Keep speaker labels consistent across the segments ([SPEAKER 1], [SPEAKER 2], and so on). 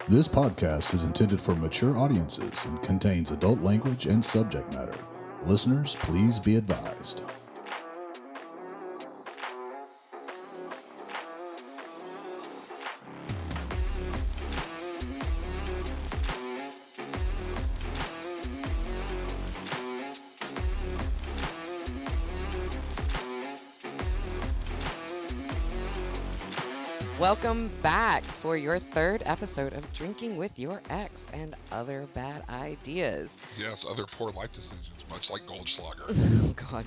[SPEAKER 1] This podcast is intended for mature audiences and contains adult language and subject matter. Listeners, please be advised.
[SPEAKER 2] Welcome back for your third episode of Drinking with Your Ex and Other Bad Ideas.
[SPEAKER 3] Yes, other poor life decisions, much like Goldschlager.
[SPEAKER 2] Oh God,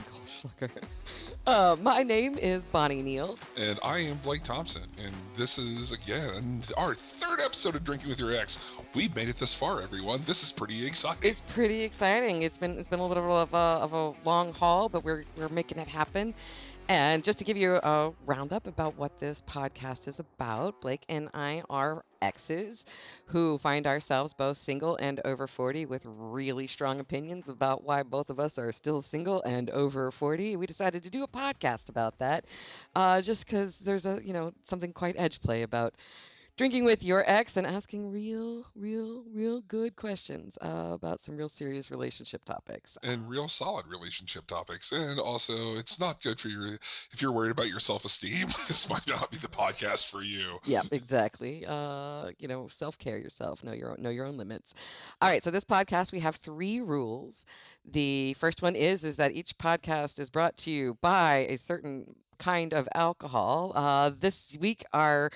[SPEAKER 2] Goldschlager. My name is Bonnie Neal.
[SPEAKER 3] And I am Blake Thompson, and this is, again, our third episode of Drinking with Your Ex. We've made it this far, everyone. This is pretty exciting.
[SPEAKER 2] It's pretty exciting. It's been a little bit of a long haul, but we're making it happen. And just to give you a roundup about what this podcast is about, Blake and I are exes who find ourselves both single and over 40 with really strong opinions about why both of us are still single and over 40. We decided to do a podcast about that just because there's something quite edge play about drinking with your ex and asking real good questions about some real serious relationship topics.
[SPEAKER 3] And real solid relationship topics. And also, it's not good for if you're worried about your self-esteem, this might not be the podcast for you.
[SPEAKER 2] Yeah, exactly. Self-care yourself, know your own limits. All right, so this podcast, we have 3 rules. The first one is that each podcast is brought to you by a certain kind of alcohol. This week, our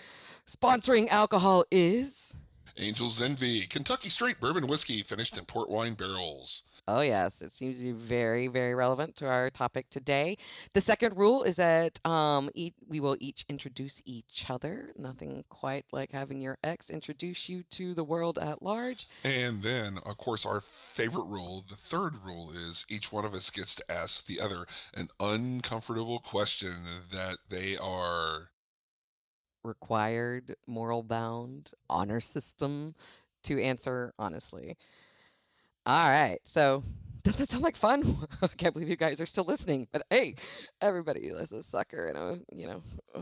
[SPEAKER 2] sponsoring alcohol is
[SPEAKER 3] Angel's Envy, Kentucky Straight Bourbon Whiskey, finished in port wine barrels.
[SPEAKER 2] Oh, yes. It seems to be very, very relevant to our topic today. The second rule is that we will each introduce each other. Nothing quite like having your ex introduce you to the world at large.
[SPEAKER 3] And then, of course, our favorite rule, the third rule, is each one of us gets to ask the other an uncomfortable question that they are
[SPEAKER 2] required, moral bound, honor system to answer honestly. All right. So, does that sound like fun? I can't believe you guys are still listening. But hey, everybody is a sucker and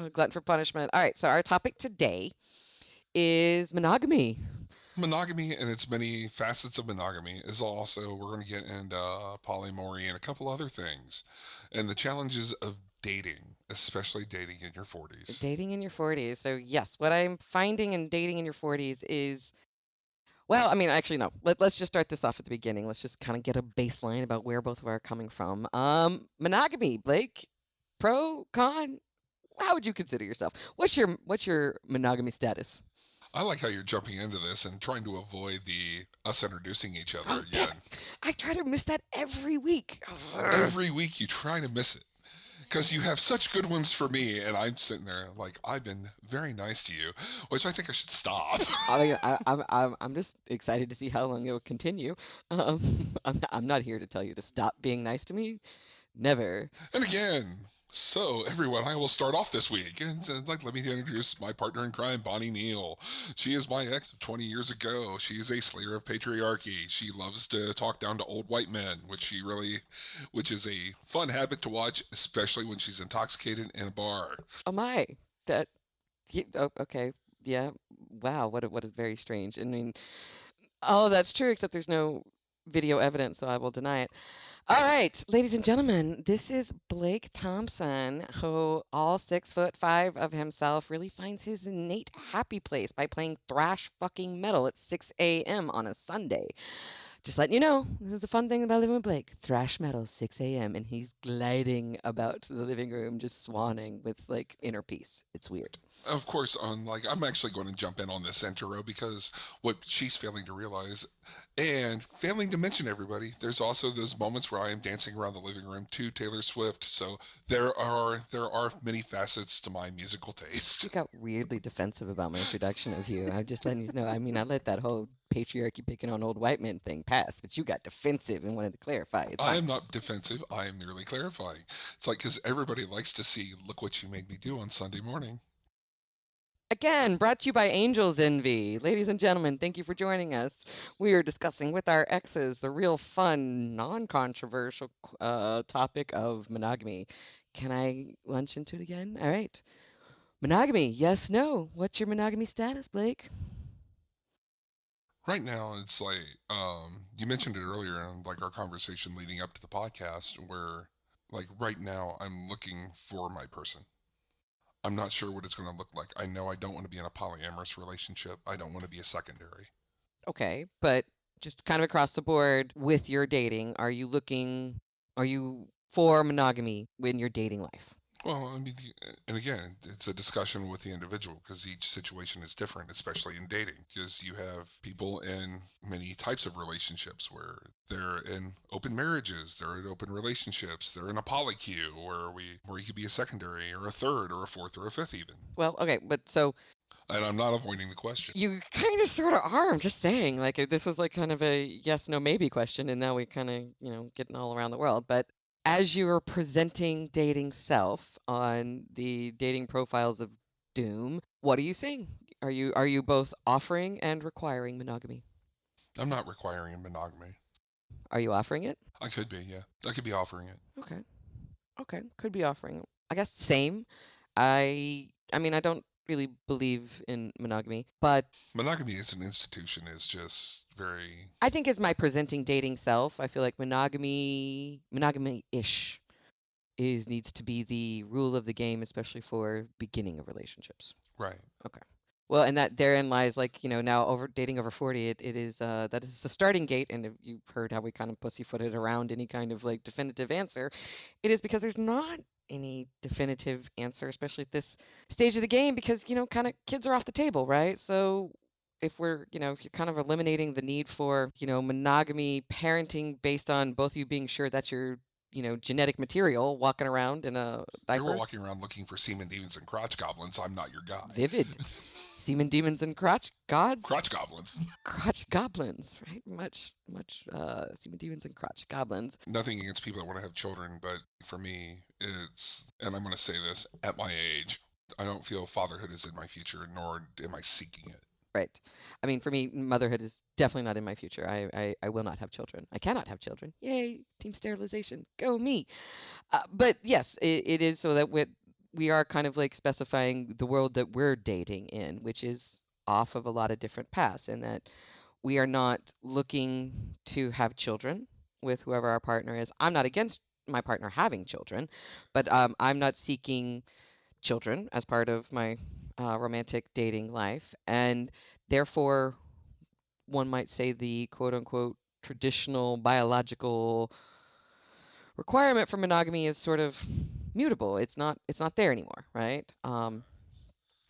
[SPEAKER 2] a glutton for punishment. All right. So, our topic today is monogamy.
[SPEAKER 3] Monogamy and its many facets of monogamy is also, we're going to get into polyamory and a couple other things. And the challenges of dating, especially dating in your 40s.
[SPEAKER 2] Dating in your 40s. So, yes, what I'm finding in dating in your 40s is, well, I mean, actually, no. Let's just start this off at the beginning. Let's just kind of get a baseline about where both of our are coming from. Monogamy, Blake. Pro, con. How would you consider yourself? What's your monogamy status?
[SPEAKER 3] I like how you're jumping into this and trying to avoid us introducing each other again.
[SPEAKER 2] I try to miss that every week.
[SPEAKER 3] Every week you try to miss it. Because you have such good ones for me, and I'm sitting there like, I've been very nice to you, which I think I should stop.
[SPEAKER 2] I'm just excited to see how long it will continue. I'm not here to tell you to stop being nice to me. Never.
[SPEAKER 3] And again, so everyone, I will start off this week. And let me introduce my partner in crime, Bonnie Neal. She is my ex of 20 years ago. She is a slayer of patriarchy. She loves to talk down to old white men, which is a fun habit to watch, especially when she's intoxicated in a bar.
[SPEAKER 2] Oh my, okay, yeah, wow, what a very strange. I mean, oh, that's true, except there's no video evidence, so I will deny it. All right, ladies and gentlemen, this is Blake Thompson, who, all 6'5" of himself, really finds his innate happy place by playing thrash fucking metal at 6 a.m. on a Sunday. Just letting you know, this is the fun thing about living with Blake. Thrash metal, 6 a.m., and he's gliding about the living room, just swanning with, like, inner peace. It's weird.
[SPEAKER 3] Of course, I'm actually going to jump in on this intro because what she's failing to realize and failing to mention, everybody, there's also those moments where I am dancing around the living room to Taylor Swift. So there are many facets to my musical taste.
[SPEAKER 2] You got weirdly defensive about my introduction of you. I'm just letting you know. I mean, I let that whole patriarchy picking on old white men thing pass, but you got defensive and wanted to clarify.
[SPEAKER 3] I am not defensive. I am merely clarifying. It's like, because everybody likes to see, look what you made me do on Sunday morning.
[SPEAKER 2] Again, brought to you by Angel's Envy. Ladies and gentlemen, thank you for joining us. We are discussing with our exes the real fun, non-controversial topic of monogamy. Can I lunch into it again? All right. Monogamy, yes, no. What's your monogamy status, Blake?
[SPEAKER 3] Right now, it's like you mentioned it earlier in like our conversation leading up to the podcast, where like right now I'm looking for my person. I'm not sure what it's going to look like. I know I don't want to be in a polyamorous relationship. I don't want to be a secondary.
[SPEAKER 2] Okay, but just kind of across the board with your dating, are you for monogamy in your dating life?
[SPEAKER 3] Well, I mean, and again, it's a discussion with the individual because each situation is different, especially in dating. Because you have people in many types of relationships where they're in open marriages, they're in open relationships, they're in a polycule where you could be a secondary or a third or a fourth or a fifth even.
[SPEAKER 2] Well, okay, but so
[SPEAKER 3] And I'm not avoiding the question.
[SPEAKER 2] you kind of sort of are. I'm just saying, like, if this was like kind of a yes, no, maybe question, and now we kind of, getting all around the world. But as you are presenting dating self on the dating profiles of Doom, what are you saying? Are you both offering and requiring monogamy?
[SPEAKER 3] I'm not requiring monogamy.
[SPEAKER 2] Are you offering it?
[SPEAKER 3] I could be, yeah. I could be offering it.
[SPEAKER 2] Okay. Okay. Could be offering it. I guess same. I mean, I don't really believe in monogamy, but
[SPEAKER 3] Monogamy as an institution is just very.
[SPEAKER 2] I think as my presenting dating self, I feel like monogamy-ish is needs to be the rule of the game, especially for beginning of relationships.
[SPEAKER 3] Right.
[SPEAKER 2] Okay. Well, and that therein lies like, now over dating over 40, it is that is the starting gate. And if you've heard how we kind of pussyfooted around any kind of like definitive answer, it is because there's not any definitive answer, especially at this stage of the game, because, kind of kids are off the table, right? So if you're kind of eliminating the need for, monogamy parenting based on both of you being sure that you're, genetic material walking around in a
[SPEAKER 3] If you were
[SPEAKER 2] diaper.
[SPEAKER 3] walking around looking for semen demons and crotch goblins, I'm not your guy.
[SPEAKER 2] Vivid. Semen demons and crotch gods?
[SPEAKER 3] Crotch goblins.
[SPEAKER 2] Crotch goblins, right? Much semen demons and crotch goblins.
[SPEAKER 3] Nothing against people that want to have children, but for me, it's, and I'm going to say this, at my age, I don't feel fatherhood is in my future, nor am I seeking it.
[SPEAKER 2] Right. I mean, for me, motherhood is definitely not in my future. I will not have children. I cannot have children. Yay, team sterilization. Go me. But yes, it is so that we are kind of like specifying the world that we're dating in, which is off of a lot of different paths, and that we are not looking to have children with whoever our partner is. I'm not against my partner having children, but I'm not seeking children as part of my romantic dating life. And therefore, one might say the quote unquote traditional biological requirement for monogamy is sort of mutable. It's not there anymore, right?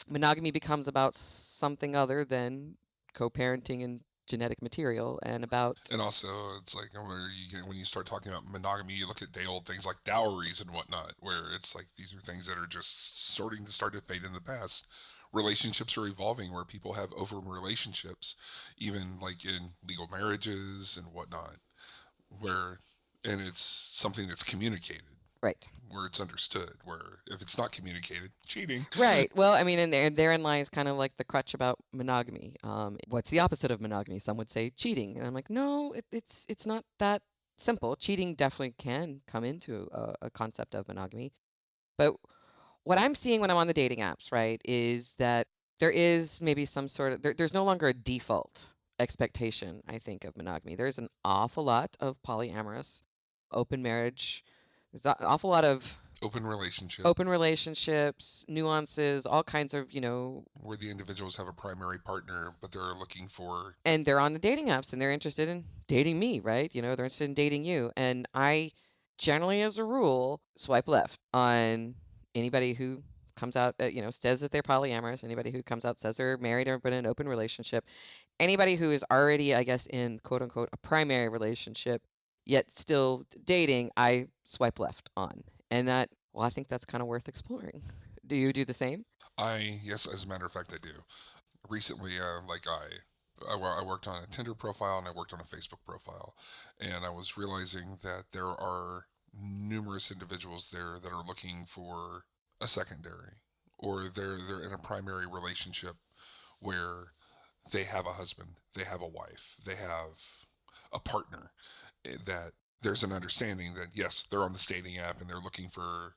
[SPEAKER 2] Monogamy becomes about something other than co-parenting and genetic material, and about
[SPEAKER 3] And also, it's like where you get, when you start talking about monogamy, you look at day old things like dowries and whatnot, where it's like these are things that are just starting to start to fade in the past. Relationships are evolving where people have open relationships, even like in legal marriages and whatnot, where, and it's something that's communicated,
[SPEAKER 2] right.
[SPEAKER 3] where it's understood, where if it's not communicated, cheating.
[SPEAKER 2] Right. Well, I mean, and therein lies kind of like the crutch about monogamy. What's the opposite of monogamy? Some would say cheating, and I'm like, no, it's not that simple. Cheating definitely can come into a concept of monogamy, but what I'm seeing when I'm on the dating apps, right, is that there is maybe some sort of there's no longer a default expectation, I think, of monogamy. There's an awful lot of polyamorous, open marriage. There's an awful lot of
[SPEAKER 3] Open relationship
[SPEAKER 2] open relationships, nuances, all kinds of,
[SPEAKER 3] where the individuals have a primary partner, but they're looking for.
[SPEAKER 2] and they're on the dating apps and they're interested in dating me, right? They're interested in dating you. And I generally, as a rule, swipe left on anybody who comes out, says that they're polyamorous, anybody who comes out says they're married or been in an open relationship, anybody who is already, I guess, in quote unquote a primary relationship, yet still dating, I swipe left on. And well, I think that's kind of worth exploring. Do you do the same?
[SPEAKER 3] Yes, as a matter of fact, I do. Recently, I worked on a Tinder profile and I worked on a Facebook profile, and I was realizing that there are numerous individuals there that are looking for a secondary, or they're in a primary relationship where they have a husband, they have a wife, they have a partner, that there's an understanding that yes, they're on the dating app and they're looking for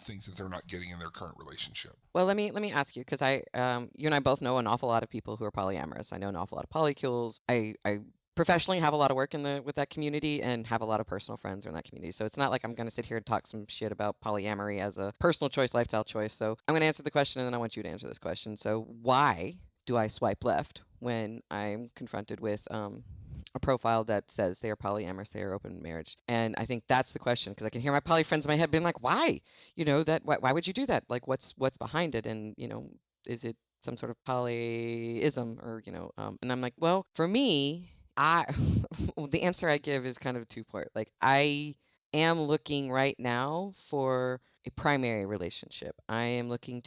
[SPEAKER 3] things that they're not getting in their current relationship.
[SPEAKER 2] Well, let me ask you, because you and I both know an awful lot of people who are polyamorous. I know an awful lot of polycules. I professionally have a lot of work with that community and have a lot of personal friends in that community. So it's not like I'm going to sit here and talk some shit about polyamory as a personal choice, lifestyle choice. So I'm going to answer the question, and then I want you to answer this question. So why do I swipe left when I'm confronted with a profile that says they are polyamorous, they are open marriage? And I think that's the question, because I can hear my poly friends in my head being like, why? Why would you do that? Like, what's behind it? And is it some sort of polyism, or and I'm like, well, for me, I the answer I give is kind of two-part. Like, I am looking right now for a primary relationship. I'm looking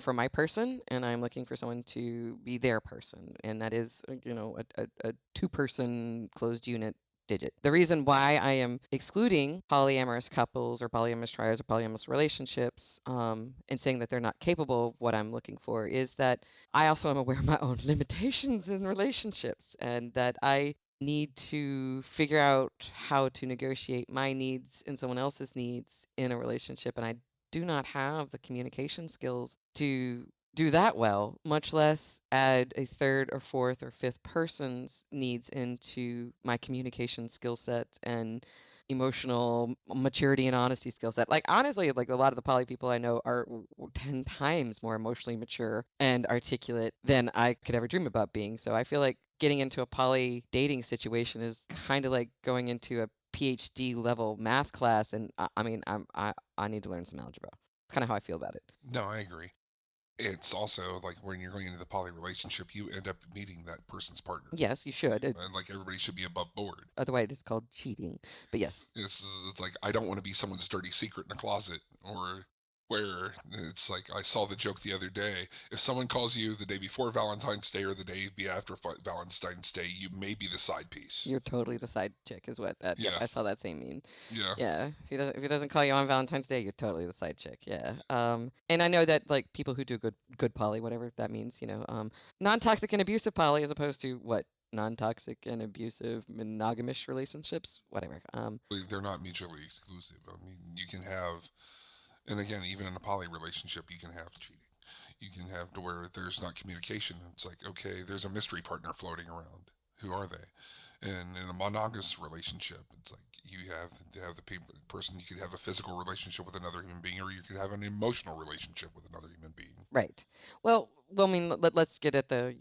[SPEAKER 2] for my person, and I'm looking for someone to be their person, and that is a two-person closed unit digit. The reason why I am excluding polyamorous couples or polyamorous trios or polyamorous relationships, and saying that they're not capable of what I'm looking for, is that I also am aware of my own limitations in relationships, and that I need to figure out how to negotiate my needs and someone else's needs in a relationship. And I do not have the communication skills to do that well, much less add a third or fourth or fifth person's needs into my communication skill set and emotional maturity and honesty skill set. Like, honestly, like, a lot of the poly people I know are 10 times more emotionally mature and articulate than I could ever dream about being. So I feel like getting into a poly dating situation is kind of like going into a PhD level math class, and I mean, I need to learn some algebra. It's kind of how I feel about it.
[SPEAKER 3] No, I agree. It's also like when you're going into the poly relationship, you end up meeting that person's partner.
[SPEAKER 2] Yes, you should.
[SPEAKER 3] And like everybody should be above board.
[SPEAKER 2] Otherwise, it's called cheating. But yes.
[SPEAKER 3] It's like I don't want to be someone's dirty secret in a closet, or where it's like I saw the joke the other day. If someone calls you the day before Valentine's Day or the day after Valentine's Day, you may be the side piece.
[SPEAKER 2] You're totally the side chick, is what that. Yep,
[SPEAKER 3] Yeah.
[SPEAKER 2] I saw that same meme.
[SPEAKER 3] Yeah.
[SPEAKER 2] Yeah, if he doesn't call you on Valentine's Day, you're totally the side chick. Yeah. And I know that, like, people who do good poly, whatever that means, non-toxic and abusive poly, as opposed to what, non-toxic and abusive monogamous relationships, whatever.
[SPEAKER 3] They're not mutually exclusive. I mean, you can have, and again, even in a poly relationship, you can have cheating. You can have to where there's not communication. It's like, okay, there's a mystery partner floating around. Who are they? And in a monogamous relationship, it's like you have to have the person. You could have a physical relationship with another human being, or you could have an emotional relationship with another human being.
[SPEAKER 2] Right. Well, I mean, let's get at the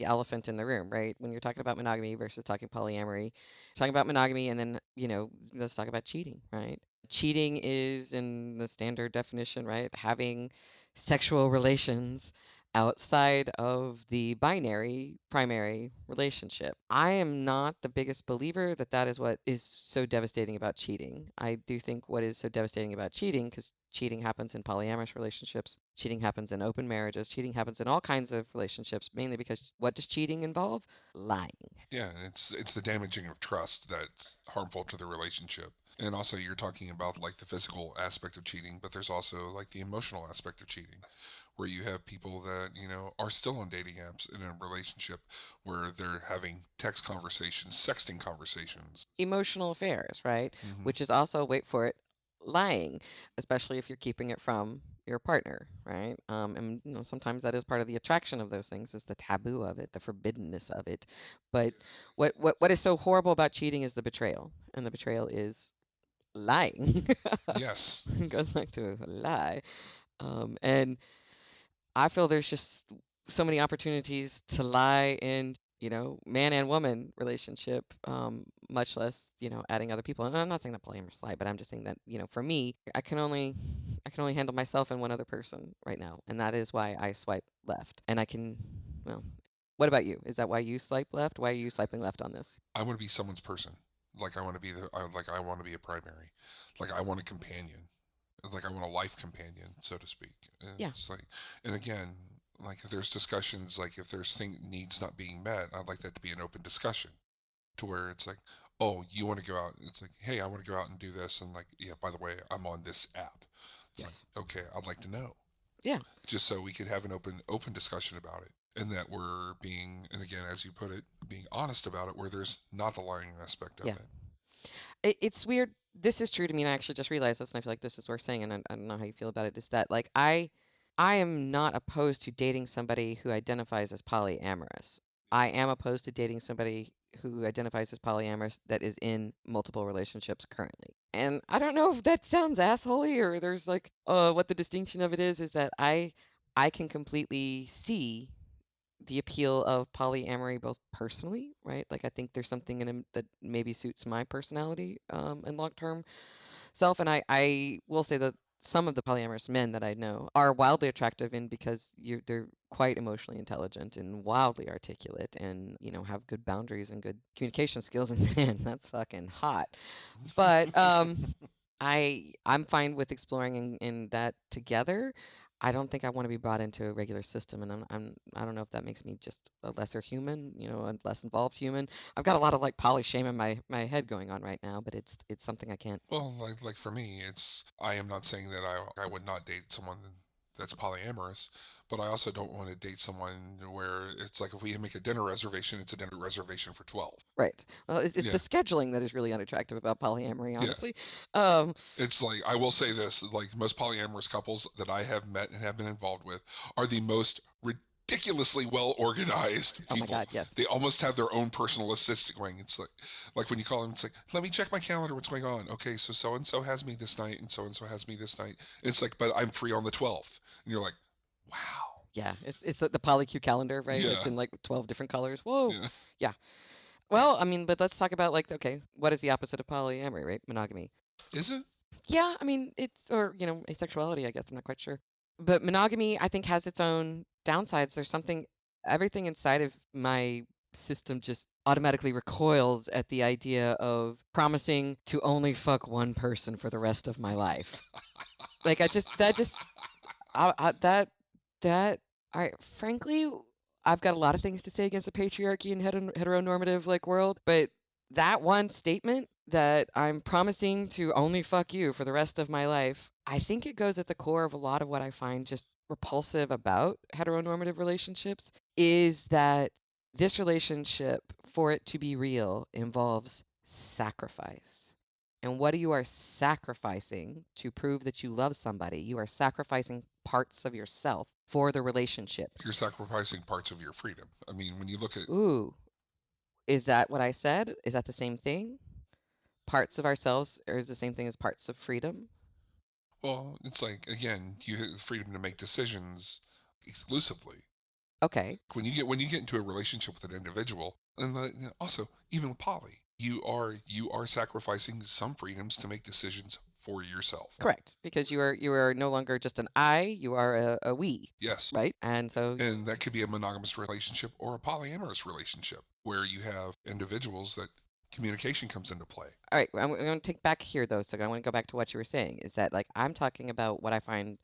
[SPEAKER 2] elephant in the room, right? When you're talking about monogamy versus talking polyamory, talking about monogamy, and then let's talk about cheating, right? Cheating is, in the standard definition, right, having sexual relations outside of the binary primary relationship. I am not the biggest believer that that is what is so devastating about cheating. I do think what is so devastating about cheating, because cheating happens in polyamorous relationships, cheating happens in open marriages, cheating happens in all kinds of relationships, mainly because what does cheating involve? Lying.
[SPEAKER 3] Yeah, and it's the damaging of trust that's harmful to the relationship. And also, you're talking about like the physical aspect of cheating, but there's also like the emotional aspect of cheating, where you have people that, are still on dating apps in a relationship where they're having text conversations, sexting conversations.
[SPEAKER 2] Emotional affairs, right?
[SPEAKER 3] Mm-hmm.
[SPEAKER 2] Which is also, wait for it, lying, especially if you're keeping it from your partner, right? And sometimes that is part of the attraction of those things, is the taboo of it, the forbiddenness of it. But what is so horrible about cheating is the betrayal, and the betrayal is lying.
[SPEAKER 3] Yes.
[SPEAKER 2] It goes back to a lie. And I feel there's just so many opportunities to lie in, man and woman relationship, much less, adding other people. And I'm not saying that polyamorous lie, but I'm just saying that, for me, I can only handle myself and one other person right now, and that is why I swipe left. And well, what about you? Is that why you swipe left? Why are you swiping left on this?
[SPEAKER 3] I want to be someone's person. Like I want to be I want to be a primary. Like I want a companion. Like I want a life companion, so to speak. And
[SPEAKER 2] Yeah.
[SPEAKER 3] it's like, and again, like if there's discussions, like if there's needs not being met, I'd like that to be an open discussion, to where it's like, oh, you want to go out? It's like, hey, I want to go out and do this, and like, yeah, by the way, I'm on this app. It's
[SPEAKER 2] Yes.
[SPEAKER 3] like, okay, I'd like to know.
[SPEAKER 2] Yeah.
[SPEAKER 3] Just so we could have an open discussion about it, and that we're being, and again, as you put it, being honest about it, where there's not the lying aspect of
[SPEAKER 2] Yeah.
[SPEAKER 3] it.
[SPEAKER 2] It's weird. This is true to me, and I actually just realized this, and I feel like this is worth saying, and I don't know how you feel about it. Is that like I am not opposed to dating somebody who identifies as polyamorous. I am opposed to dating somebody who identifies as polyamorous that is in multiple relationships currently. And I don't know if that sounds assholey or there's like what the distinction of it is that I can completely see the appeal of polyamory both personally, right? Like I think there's something in him that maybe suits my personality and long term self. And I will say that some of the polyamorous men that I know are wildly attractive in because they're quite emotionally intelligent and wildly articulate and, you know, have good boundaries and good communication skills. And man, that's fucking hot. But I'm fine with exploring in that together. I don't think I want to be brought into a regular system, and I don't know if that makes me just a lesser human, you know, a less involved human. I've got a lot of like poly shame in my head going on right now, but it's something I can't.
[SPEAKER 3] Well, like for me, it's I am not saying that I would not date someone that's polyamorous, but I also don't want to date someone where it's like if we make a dinner reservation, it's a dinner reservation for 12.
[SPEAKER 2] Right. Well, it's the
[SPEAKER 3] Yeah,
[SPEAKER 2] scheduling that is really unattractive about polyamory,
[SPEAKER 3] yeah.
[SPEAKER 2] honestly. Um,
[SPEAKER 3] It's like I will say this: like most polyamorous couples that I have met and have been involved with are the most ridiculously well organized
[SPEAKER 2] oh my
[SPEAKER 3] people.
[SPEAKER 2] God, yes.
[SPEAKER 3] They almost have their own personal assistant wing. It's like when you call them, it's like, let me check my calendar. What's going on? Okay, so and so has me this night, and so has me this night. It's like, but I'm free on the 12th, and you're like, wow,
[SPEAKER 2] Yeah, it's the polycule calendar, right? It's
[SPEAKER 3] yeah,
[SPEAKER 2] in like 12 different colors. Whoa.
[SPEAKER 3] yeah.
[SPEAKER 2] Yeah. Well, I mean, but let's talk about like, okay, what is the opposite of polyamory, right? Monogamy.
[SPEAKER 3] Is it?
[SPEAKER 2] Yeah, I mean, it's or you know, asexuality. I guess I'm not quite sure, but monogamy I think has its own downsides. There's something, everything inside of my system just automatically recoils at the idea of promising to only fuck one person for the rest of my life. Like I just that just that that I frankly I've got a lot of things to say against the patriarchy and heteronormative like world, but that one statement that I'm promising to only fuck you for the rest of my life, I think it goes at the core of a lot of what I find just repulsive about heteronormative relationships is that this relationship, for it to be real, involves sacrifice. And what you are sacrificing to prove that you love somebody, you are sacrificing parts of yourself for the relationship.
[SPEAKER 3] You're sacrificing parts of your freedom. I mean, when you look at
[SPEAKER 2] Ooh, is that what I said? Is that the same thing? Parts of ourselves or is the same thing as parts of freedom?
[SPEAKER 3] well, it's like again, you have the freedom to make decisions exclusively.
[SPEAKER 2] Okay,
[SPEAKER 3] When you get into a relationship with an individual, and also even with poly, you are sacrificing some freedoms to make decisions for yourself.
[SPEAKER 2] correct. Because you are no longer just an I, you are a we,
[SPEAKER 3] Yes,
[SPEAKER 2] right? And so,
[SPEAKER 3] and that could be a monogamous relationship or a polyamorous relationship where you have individuals that communication comes into play.
[SPEAKER 2] all right, I'm going to take back here though. So I want to go back to what you were saying. Is that like I'm talking about what I find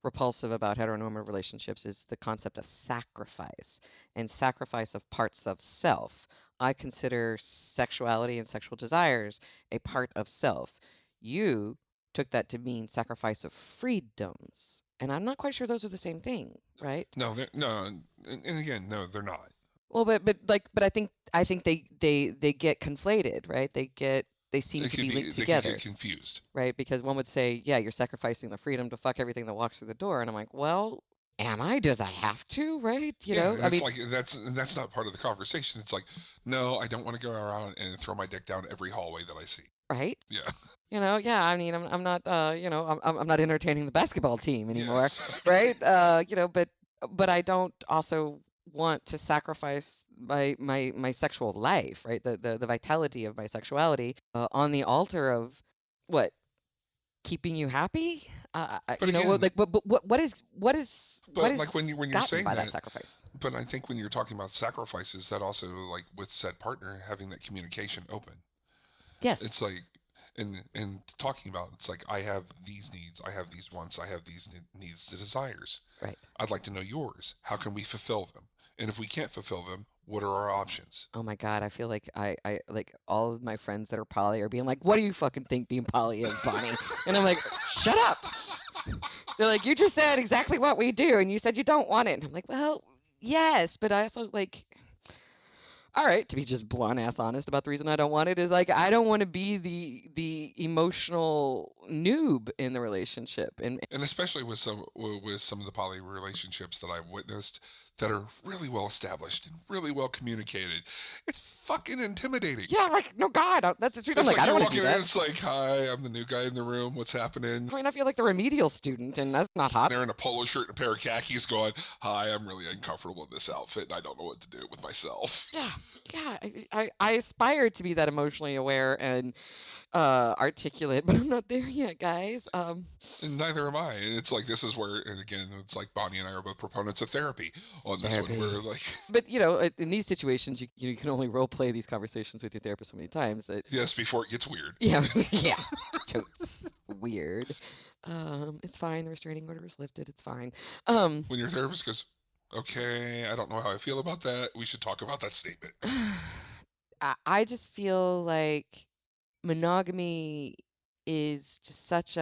[SPEAKER 2] repulsive about heteronormative relationships is the concept of sacrifice and sacrifice of parts of self. I consider sexuality and sexual desires a part of self. You took that to mean sacrifice of freedoms. And I'm not quite sure those are the same thing, right?
[SPEAKER 3] No, no, and again, no, they're not.
[SPEAKER 2] Well, but I think they get conflated, right? They seem to be linked
[SPEAKER 3] They could
[SPEAKER 2] together,
[SPEAKER 3] get confused.
[SPEAKER 2] right? Because one would say, yeah, you're sacrificing the freedom to fuck everything that walks through the door, and I'm like, well, am I? Does I have to? Right? You
[SPEAKER 3] Yeah,
[SPEAKER 2] know,
[SPEAKER 3] and
[SPEAKER 2] I
[SPEAKER 3] it's
[SPEAKER 2] mean,
[SPEAKER 3] like that's not part of the conversation. It's like, no, I don't want to go around and throw my dick down every hallway that I see.
[SPEAKER 2] right?
[SPEAKER 3] Yeah.
[SPEAKER 2] You know, yeah. I mean, I'm not, I'm not entertaining the basketball team anymore,
[SPEAKER 3] Yes.
[SPEAKER 2] right? But I don't also want to sacrifice my sexual life, right? The vitality of my sexuality on the altar of what keeping you happy.
[SPEAKER 3] But
[SPEAKER 2] Well,
[SPEAKER 3] again,
[SPEAKER 2] like, but what
[SPEAKER 3] but
[SPEAKER 2] is
[SPEAKER 3] like when you're
[SPEAKER 2] gotten
[SPEAKER 3] saying
[SPEAKER 2] by that
[SPEAKER 3] that,
[SPEAKER 2] sacrifice?
[SPEAKER 3] but I think when you're talking about sacrifices, that also like with said partner having that communication open.
[SPEAKER 2] Yes,
[SPEAKER 3] It's like and talking about it's like I have these needs, I have these wants, I have these needs, the desires.
[SPEAKER 2] right.
[SPEAKER 3] I'd like to know yours. How can we fulfill them? And if we can't fulfill them, what are our options?
[SPEAKER 2] Oh my God, I feel like I like all of my friends that are poly are being like, "What do you fucking think being poly is, Bonnie?" And I'm like, "Shut up." They're like, "You just said exactly what we do, and you said you don't want it." And I'm like, "Well, yes, but I also like." All right, to be just blunt ass honest about the reason I don't want it is like I don't want to be the emotional noob in the relationship.
[SPEAKER 3] And especially with some of the poly relationships that I've witnessed that are really well established and really well communicated, it's fucking intimidating.
[SPEAKER 2] Yeah, like no God, that's the truth. I'm
[SPEAKER 3] It's
[SPEAKER 2] like
[SPEAKER 3] like
[SPEAKER 2] I don't
[SPEAKER 3] you're
[SPEAKER 2] want to do
[SPEAKER 3] walking in,
[SPEAKER 2] that.
[SPEAKER 3] it's like, hi, I'm the new guy in the room. What's happening?
[SPEAKER 2] I mean, I feel like the remedial student, and that's not hot.
[SPEAKER 3] They're in a polo shirt and a pair of khakis going, hi, I'm really uncomfortable in this outfit and I don't know what to do with myself.
[SPEAKER 2] Yeah, yeah. I aspire to be that emotionally aware and articulate, but I'm not there yet, guys.
[SPEAKER 3] And neither am I. And it's like, this is where, and again, it's like Bonnie and I are both proponents of therapy on this one.
[SPEAKER 2] Therapy.
[SPEAKER 3] We're like,
[SPEAKER 2] But in these situations, you can only role play these conversations with your therapist so many times that
[SPEAKER 3] yes, before it gets weird.
[SPEAKER 2] yeah, yeah, totes weird. It's fine. The restraining order was lifted. It's fine.
[SPEAKER 3] When your therapist goes, okay, I don't know how I feel about that. We should talk about that statement.
[SPEAKER 2] I just feel like monogamy is just such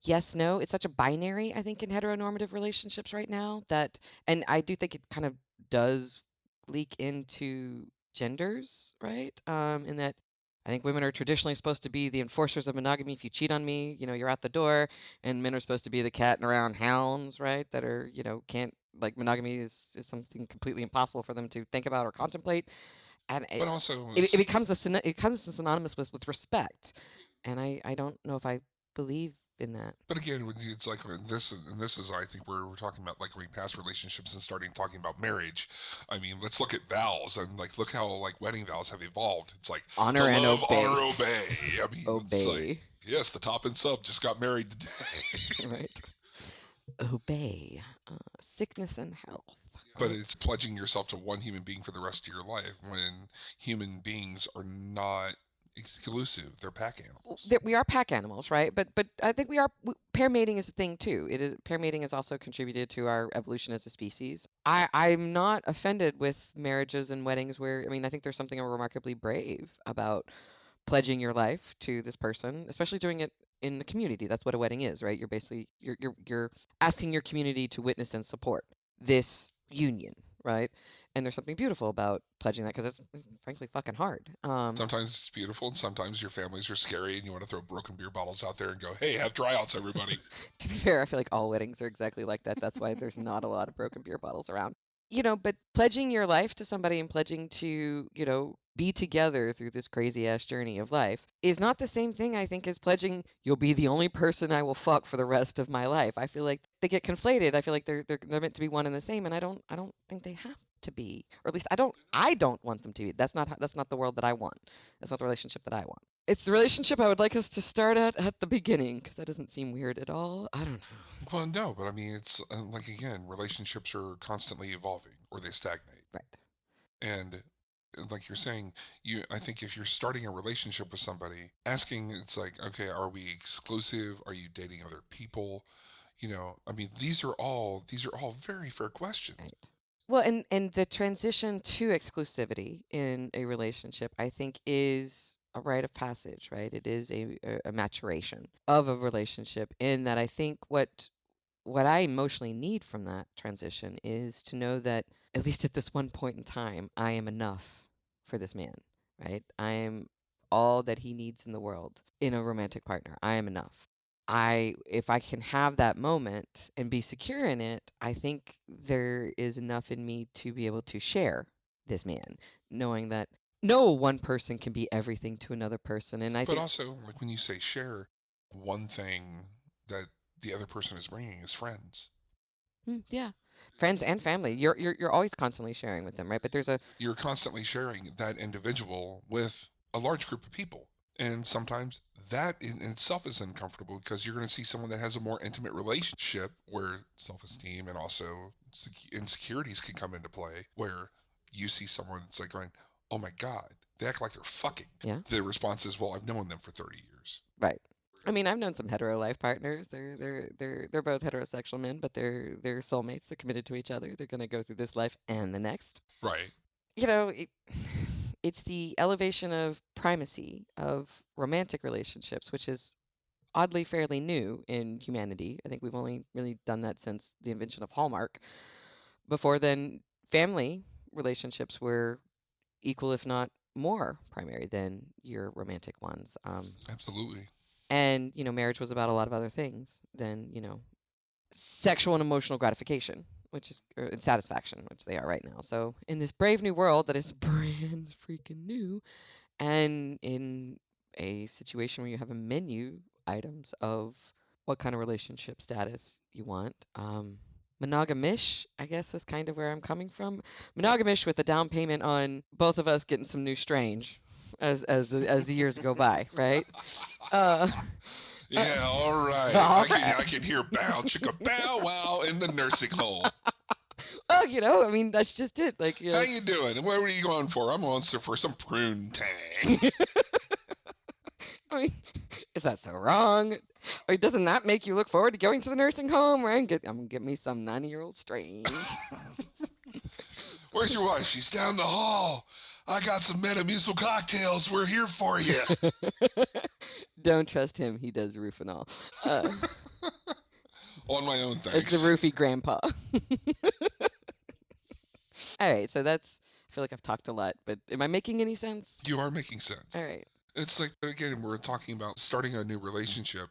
[SPEAKER 2] yes no, it's such a binary, I think, in heteronormative relationships right now, that and I do think it kind of does leak into genders, right? In that I think women are traditionally supposed to be the enforcers of monogamy. If you cheat on me, you're out the door, and men are supposed to be the cat and around hounds, right? That are, can't, like, monogamy is something completely impossible for them to think about or contemplate. And
[SPEAKER 3] But also,
[SPEAKER 2] it becomes it becomes synonymous with respect, and I don't know if I believe in that.
[SPEAKER 3] but again, it's like this is I think where we're talking about like going past relationships and starting talking about marriage. I mean, let's look at vows and like look how like wedding vows have evolved. It's like
[SPEAKER 2] Honor
[SPEAKER 3] to
[SPEAKER 2] and
[SPEAKER 3] love,
[SPEAKER 2] obey.
[SPEAKER 3] honor, obey. I mean, it's like
[SPEAKER 2] Obey,
[SPEAKER 3] yes, the top and sub just got married today.
[SPEAKER 2] right? Obey, sickness and health.
[SPEAKER 3] But it's pledging yourself to one human being for the rest of your life when human beings are not exclusive. They're pack animals.
[SPEAKER 2] We are pack animals, right? But I think pair mating is a thing too. Pair mating has also contributed to our evolution as a species. I'm not offended with marriages and weddings where, I mean, I think there's something remarkably brave about pledging your life to this person, especially doing it in the community. That's what a wedding is, right? You're basically you're asking your community to witness and support this union, right? And there's something beautiful about pledging that, because it's frankly fucking hard.
[SPEAKER 3] Sometimes it's beautiful, and sometimes your families are scary, and you want to throw broken beer bottles out there and go, "Hey, have tryouts, everybody."
[SPEAKER 2] To be fair, I feel like all weddings are exactly like that. That's why there's not a lot of broken beer bottles around. But pledging your life to somebody and pledging to, be together through this crazy ass journey of life is not the same thing, I think, as pledging you'll be the only person I will fuck for the rest of my life. I feel like they get conflated. I feel like they're meant to be one and the same, and I don't think they have to be, or at least I don't want them to be. That's not the world that I want. That's not the relationship that I want. It's the relationship I would like us to start at the beginning, because that doesn't seem weird at all. I don't know.
[SPEAKER 3] Well, no, but I mean, it's like again, relationships are constantly evolving, or they stagnate.
[SPEAKER 2] Right.
[SPEAKER 3] And like you're saying, I think if you're starting a relationship with somebody, asking, it's like, okay, are we exclusive? Are you dating other people? I mean, these are all very fair questions.
[SPEAKER 2] Right. Well, and the transition to exclusivity in a relationship, I think, is a rite of passage, right? It is a maturation of a relationship, in that I think what I emotionally need from that transition is to know that, at least at this one point in time, I am enough for this man, right? I am all that he needs in the world in a romantic partner. I am enough. If I can have that moment and be secure in it, I think there is enough in me to be able to share this man, knowing that no one person can be everything to another person. And
[SPEAKER 3] But also, like when you say share, one thing that the other person is bringing is friends.
[SPEAKER 2] Yeah, friends and family. You're always constantly sharing with them, right? But
[SPEAKER 3] you're constantly sharing that individual with a large group of people. And sometimes that in itself is uncomfortable, because you're going to see someone that has a more intimate relationship where self-esteem and also insecurities can come into play, where you see someone that's like going, oh my God, they act like they're fucking.
[SPEAKER 2] Yeah.
[SPEAKER 3] The response is, well, I've known them for 30 years.
[SPEAKER 2] Right. I mean, I've known some hetero life partners. They're both heterosexual men, but they're soulmates. They're committed to each other. They're going to go through this life and the next.
[SPEAKER 3] Right.
[SPEAKER 2] It's the elevation of primacy of romantic relationships, which is oddly fairly new in humanity. I think we've only really done that since the invention of Hallmark. Before then, family relationships were equal, if not more, primary than your romantic ones.
[SPEAKER 3] Absolutely.
[SPEAKER 2] And marriage was about a lot of other things than sexual and emotional gratification, which is and satisfaction, which they are right now. So in this brave new world that is brand freaking new, and in a situation where you have a menu items of what kind of relationship status you want. Monogamish, I guess, is kind of where I'm coming from. Monogamish with the down payment on both of us getting some new strange as the years go by, right? Uh,
[SPEAKER 3] Yeah, all right.
[SPEAKER 2] all
[SPEAKER 3] I can hear bow chicka bow wow in the nursing home.
[SPEAKER 2] Well, I mean, that's just it. Like,
[SPEAKER 3] How you doing? What were you going for? I'm going for some prune tang.
[SPEAKER 2] I mean, is that so wrong? Or doesn't that make you look forward to going to the nursing home? Where I'm gonna get me some 90-year-old strange.
[SPEAKER 3] Where's your wife? She's down the hall. I got some Metamucil cocktails. We're here for you.
[SPEAKER 2] Don't trust him. He does Rufinol.
[SPEAKER 3] On my own, thanks.
[SPEAKER 2] It's the roofie grandpa. All right, so I feel like I've talked a lot, but am I making any sense?
[SPEAKER 3] You are making sense.
[SPEAKER 2] All right.
[SPEAKER 3] It's like, again, we're talking about starting a new relationship.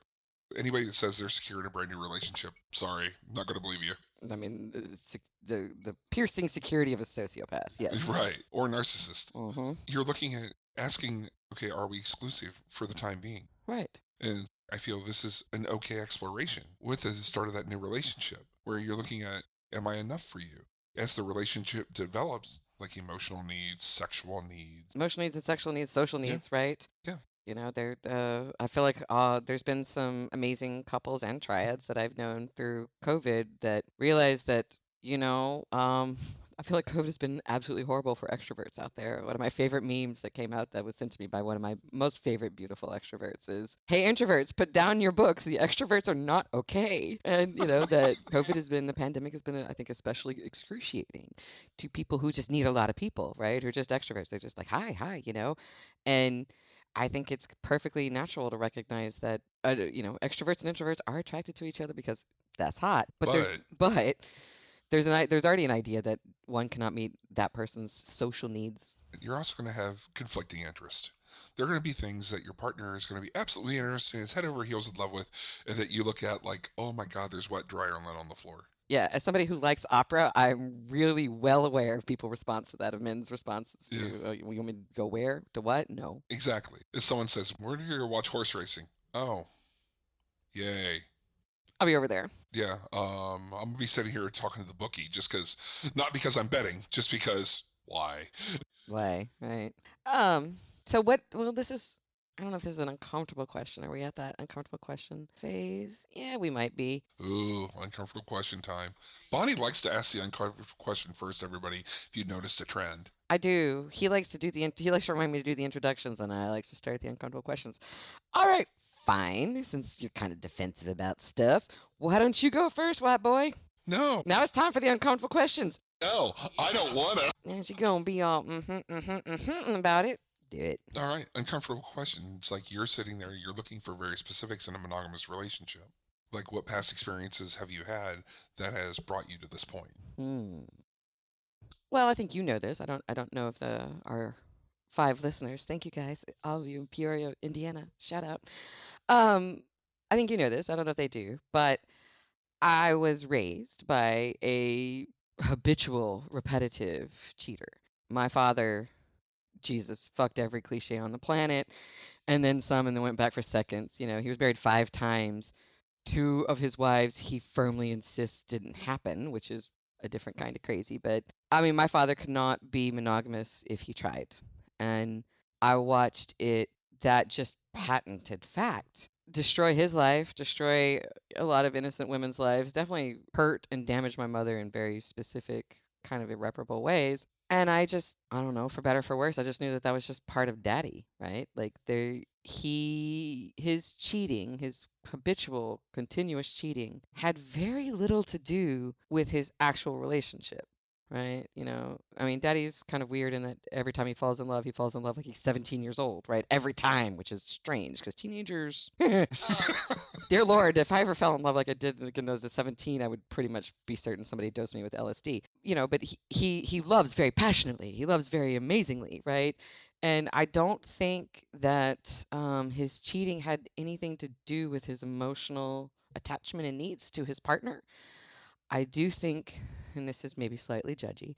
[SPEAKER 3] Anybody that says they're secure in a brand new relationship, sorry, I'm not going to believe you.
[SPEAKER 2] I mean, the piercing security of a sociopath, yes.
[SPEAKER 3] Right, or narcissist.
[SPEAKER 2] Mm-hmm.
[SPEAKER 3] You're looking at asking, okay, are we exclusive for the time being?
[SPEAKER 2] Right.
[SPEAKER 3] And I feel this is an okay exploration with the start of that new relationship, where you're looking at, am I enough for you? As the relationship develops, like emotional needs, sexual needs.
[SPEAKER 2] Emotional needs and sexual needs, social needs, right?
[SPEAKER 3] Yeah.
[SPEAKER 2] I feel like there's been some amazing couples and triads that I've known through COVID that realize that, I feel like COVID has been absolutely horrible for extroverts out there. One of my favorite memes that came out that was sent to me by one of my most favorite beautiful extroverts is, "Hey introverts, put down your books. The extroverts are not okay." And that the pandemic has been, I think, especially excruciating to people who just need a lot of people, right? Who are just extroverts. They're just like, hi, and I think it's perfectly natural to recognize that, extroverts and introverts are attracted to each other because that's hot. But there's already an idea that one cannot meet that person's social needs.
[SPEAKER 3] You're also going to have conflicting interest. There are going to be things that your partner is going to be absolutely interested in, is head over heels in love with, and that you look at like, oh my God, there's wet dryer on the floor.
[SPEAKER 2] Yeah, as somebody who likes opera, I'm really well aware of people's response to that, of men's responses to, you want me to go where? To what? No.
[SPEAKER 3] Exactly. If someone says, we're here to watch horse racing. Oh, yay.
[SPEAKER 2] I'll be over there.
[SPEAKER 3] Yeah, I'm going to be sitting here talking to the bookie not because I'm betting, just because, why?
[SPEAKER 2] Why, right. So I don't know if this is an uncomfortable question. Are we at that uncomfortable question phase? Yeah, we might be.
[SPEAKER 3] Ooh, uncomfortable question time. Bonnie likes to ask the uncomfortable question first, everybody, if you noticed a trend.
[SPEAKER 2] I do. He likes to remind me to do the introductions, and I like to start the uncomfortable questions. All right, fine. Since you're kind of defensive about stuff, why don't you go first, white boy?
[SPEAKER 3] No.
[SPEAKER 2] Now it's time for the uncomfortable questions.
[SPEAKER 3] No, I don't want to.
[SPEAKER 2] And she's gonna be all about it. Do it.
[SPEAKER 3] All right, uncomfortable question. It's like you're sitting there, you're looking for very specifics in a monogamous relationship. Like, what past experiences have you had that has brought you to this point?
[SPEAKER 2] Well, I think you know this. I don't know if our 5 listeners. Thank you guys, all of you in Peoria, Indiana. Shout out. I think you know this. I don't know if they do, but I was raised by a habitual, repetitive cheater. My father, Jesus, fucked every cliche on the planet, and then some, and then went back for seconds. He was married 5 times. 2 of his wives he firmly insists didn't happen, which is a different kind of crazy. But I mean, my father could not be monogamous if he tried. And I watched that just patented fact, destroy his life, destroy a lot of innocent women's lives, definitely hurt and damage my mother in very specific, kind of irreparable ways. And I don't know, for better or for worse, I just knew that was just part of daddy, right? Like his cheating, his habitual, continuous cheating had very little to do with his actual relationship, right? I mean, Daddy's kind of weird in that every time he falls in love like he's 17 years old, right? Every time, which is strange because teenagers. Dear Lord, if I ever fell in love like I did when I was 17, I would pretty much be certain somebody dosed me with LSD. But he loves very passionately. He loves very amazingly, right? And I don't think that his cheating had anything to do with his emotional attachment and needs to his partner. I do think, and this is maybe slightly judgy,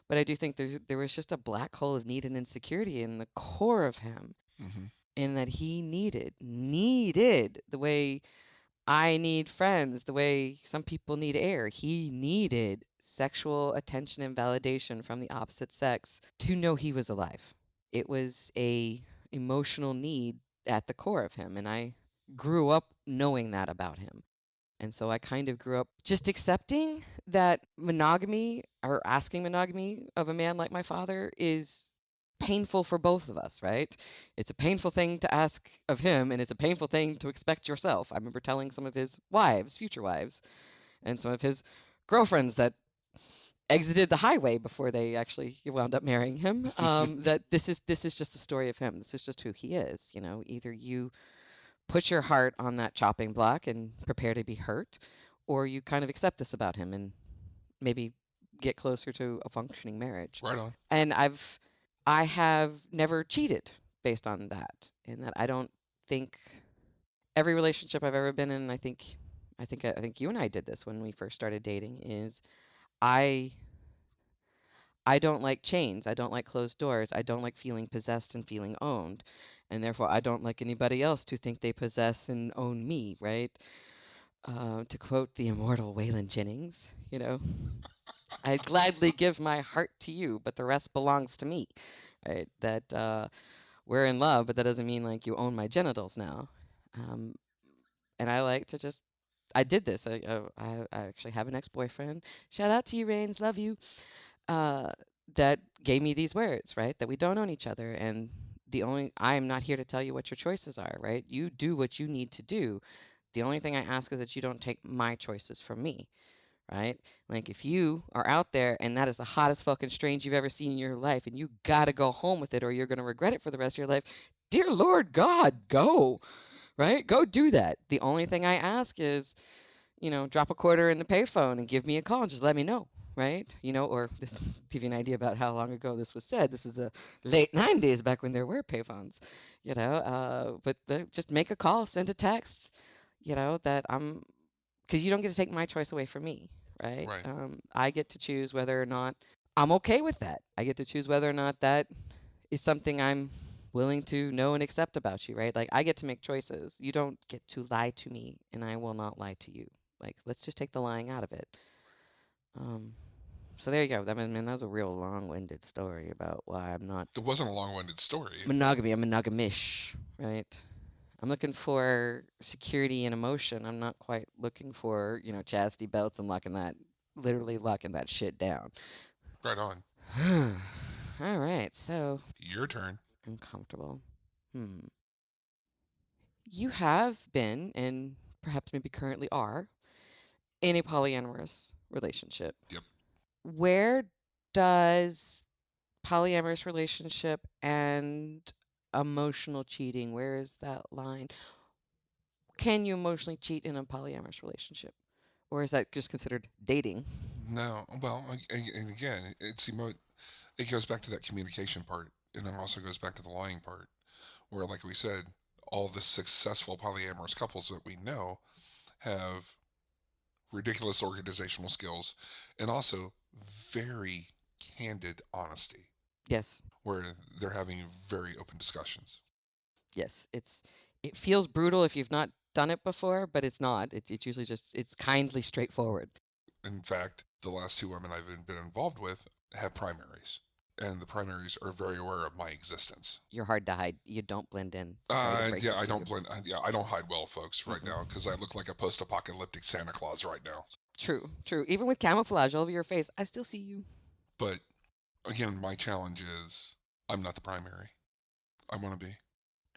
[SPEAKER 2] but I do think there was just a black hole of need and insecurity in the core of him,
[SPEAKER 3] Mm-hmm.
[SPEAKER 2] in that he needed the way I need friends, the way some people need air. He needed sexual attention and validation from the opposite sex to know he was alive. It was a emotional need at the core of him, and I grew up knowing that about him. And so I kind of grew up just accepting that monogamy, or asking monogamy of a man like my father, is painful for both of us, right? It's a painful thing to ask of him, and it's a painful thing to expect yourself. I remember telling some of his wives, future wives, and some of his girlfriends that exited the highway before they actually wound up marrying him, that this is just the story of him. This is just who he is. Either you put your heart on that chopping block and prepare to be hurt, or you kind of accept this about him and maybe get closer to a functioning marriage.
[SPEAKER 3] Right on.
[SPEAKER 2] And I have never cheated based on that. And that I don't think every relationship I've ever been in, I think you and I did this when we first started dating, is I I don't like chains. I don't like closed doors. I don't like feeling possessed and feeling owned. And therefore, I don't like anybody else to think they possess and own me, right? To quote the immortal Waylon Jennings, I'd gladly give my heart to you, but the rest belongs to me, right? That we're in love, but that doesn't mean like you own my genitals now. Um, and I like to just, I did this. I actually have an ex-boyfriend. Shout out to you, Rains. Love you. uh, that gave me these words, right? That we don't own each other. And I am not here to tell you what your choices are, right? You do what you need to do. The only thing I ask is that you don't take my choices from me, right? Like if you are out there and that is the hottest fucking strange you've ever seen in your life and you gotta go home with it or you're gonna regret it for the rest of your life, dear Lord God, go, right? Go do that. The only thing I ask is, drop a quarter in the payphone and give me a call and just let me know, right? Or this give you an idea about how long ago this was said. This is the late 90s, back when there were payphones, but just make a call, send a text, that because you don't get to take my choice away from me, right?
[SPEAKER 3] Right.
[SPEAKER 2] I get to choose whether or not I'm okay with that. I get to choose whether or not that is something I'm willing to know and accept about you, right? Like I get to make choices. You don't get to lie to me, and I will not lie to you. Like, let's just take the lying out of it. Um, so there you go. I mean, that was a real long-winded story about why I'm not
[SPEAKER 3] It wasn't a long-winded story.
[SPEAKER 2] monogamy. I'm monogamish, right? I'm looking for security and emotion. I'm not quite looking for, chastity belts and literally locking that shit down.
[SPEAKER 3] Right on.
[SPEAKER 2] All right, so
[SPEAKER 3] Your turn.
[SPEAKER 2] I'm comfortable. You have been, and perhaps maybe currently are, in a polyamorous relationship.
[SPEAKER 3] Yep.
[SPEAKER 2] Where does polyamorous relationship and emotional cheating, where is that line? Can you emotionally cheat in a polyamorous relationship? Or is that just considered dating?
[SPEAKER 3] No. Well, and again, it goes back to that communication part, and then also goes back to the lying part, where, like we said, all the successful polyamorous couples that we know have ridiculous organizational skills and also very candid honesty,
[SPEAKER 2] Yes.
[SPEAKER 3] where they're having very open discussions.
[SPEAKER 2] Yes. It feels brutal if you've not done it before, but it's not. It's usually just it's kindly straightforward.
[SPEAKER 3] In fact, the last two women I've been involved with have primaries, and the primaries are very aware of my existence.
[SPEAKER 2] You're hard to hide. You don't blend in. Sorry to break
[SPEAKER 3] Yeah,
[SPEAKER 2] this
[SPEAKER 3] I
[SPEAKER 2] to
[SPEAKER 3] don't
[SPEAKER 2] you.
[SPEAKER 3] blend. Yeah, I don't hide well, folks, right
[SPEAKER 2] Mm-mm.
[SPEAKER 3] now, because I look like a post-apocalyptic Santa Claus right now.
[SPEAKER 2] True, true. Even with camouflage all over your face, I still see you.
[SPEAKER 3] But again, my challenge is I'm not the primary. I want to be.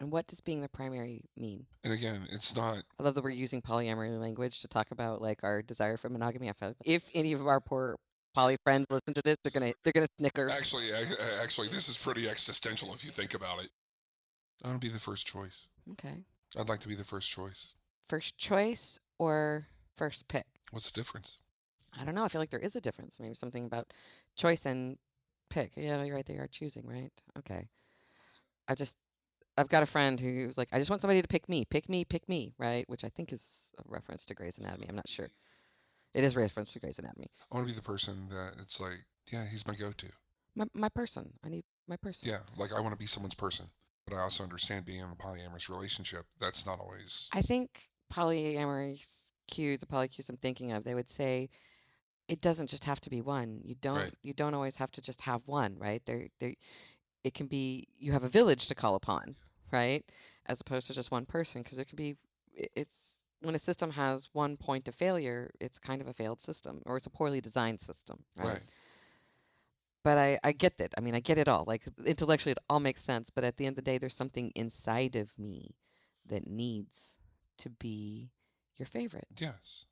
[SPEAKER 2] And what does being the primary mean?
[SPEAKER 3] And again, it's not.
[SPEAKER 2] I love that we're using polyamory language to talk about like our desire for monogamy. I feel like if any of our poor poly friends listen to this, they're gonna snicker.
[SPEAKER 3] Actually, this is pretty existential if you think about it. I want to be the first choice.
[SPEAKER 2] Okay.
[SPEAKER 3] I'd like to be the first choice.
[SPEAKER 2] First choice or first pick?
[SPEAKER 3] What's the difference?
[SPEAKER 2] I don't know. I feel like there is a difference. Maybe something about choice and pick. Yeah, no, you're right. They are choosing, right? Okay. I've got a friend who was like, I just want somebody to pick me, right? Which I think is a reference to Grey's Anatomy. I'm not sure. It is a reference to Grey's Anatomy.
[SPEAKER 3] I want to be the person that it's like, yeah, he's my go-to.
[SPEAKER 2] My person. I need my person.
[SPEAKER 3] Yeah, like I want to be someone's person. But I also understand being in a polyamorous relationship, that's not always.
[SPEAKER 2] I think polyamory cues, the polycues I'm thinking of, they would say it doesn't just have to be one.
[SPEAKER 3] Right.
[SPEAKER 2] You don't always have to just have one, right? It can be you have a village to call upon, right? As opposed to just one person, because it can be it's when a system has one point of failure, it's kind of a failed system, or it's a poorly designed system, right?
[SPEAKER 3] Right.
[SPEAKER 2] But I get that. I mean, I get it all. Like intellectually, it all makes sense. But at the end of the day, there's something inside of me that needs to be your favorite.
[SPEAKER 3] Yes.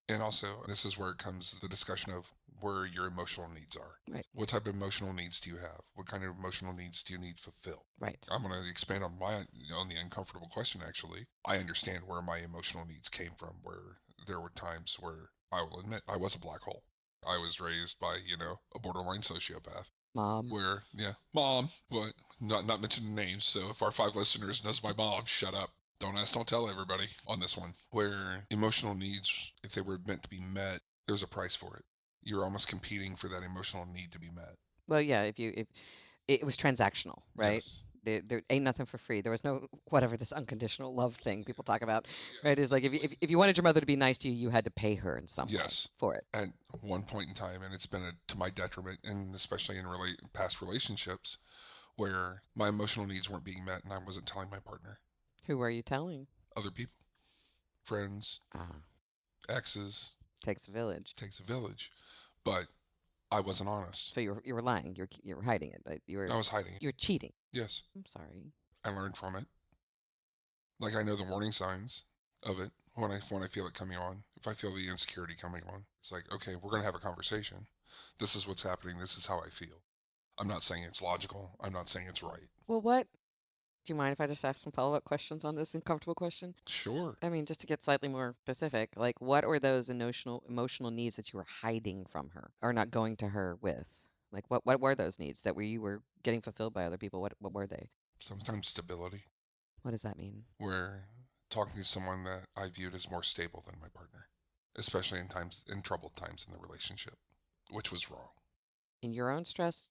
[SPEAKER 3] And also, this is where it comes to the discussion of where your emotional needs are.
[SPEAKER 2] Right.
[SPEAKER 3] What type of emotional needs do you have? What kind of emotional needs do you need fulfilled?
[SPEAKER 2] Right.
[SPEAKER 3] I'm going to expand on on the uncomfortable question. Actually, I understand where my emotional needs came from. Where there were times where I will admit I was a black hole. I was raised by a borderline sociopath.
[SPEAKER 2] Mom.
[SPEAKER 3] Where mom, but not mentioning names. So if our 5 listeners knows my mom, shut up. Don't ask, don't tell everybody on this one. Where emotional needs, if they were meant to be met, there's a price for it. You're almost competing for that emotional need to be met.
[SPEAKER 2] Well, yeah. If it was transactional, right?
[SPEAKER 3] Yes.
[SPEAKER 2] There ain't nothing for free. There was no whatever this unconditional love thing people talk about, right? Is like if you wanted your mother to be nice to you, you had to pay her in some way
[SPEAKER 3] Yes.
[SPEAKER 2] for it.
[SPEAKER 3] At one point in time, and it's been to my detriment, and especially in past relationships, where my emotional needs weren't being met, and I wasn't telling my partner.
[SPEAKER 2] Who are you telling?
[SPEAKER 3] Other people, friends,
[SPEAKER 2] Ah,
[SPEAKER 3] exes.
[SPEAKER 2] takes a village.
[SPEAKER 3] Takes a village, but I wasn't honest.
[SPEAKER 2] So you were lying. You were hiding it. Like,
[SPEAKER 3] I was hiding it.
[SPEAKER 2] you were cheating.
[SPEAKER 3] Yes.
[SPEAKER 2] I'm sorry.
[SPEAKER 3] I learned from it. Like I know the warning signs of it when I feel it coming on. If I feel the insecurity coming on, it's like, okay, we're gonna have a conversation. This is what's happening. This is how I feel. I'm not saying it's logical. I'm not saying it's right.
[SPEAKER 2] Well, what? Do you mind if I just ask some follow-up questions on this uncomfortable question?
[SPEAKER 3] Sure.
[SPEAKER 2] I mean, just to get slightly more specific, like what were those emotional needs that you were hiding from her or not going to her with? Like what were those needs that you were getting fulfilled by other people? What were they?
[SPEAKER 3] Sometimes stability.
[SPEAKER 2] What does that mean?
[SPEAKER 3] Where talking to someone that I viewed as more stable than my partner, especially in troubled times in the relationship, which was wrong.
[SPEAKER 2] In your own stress,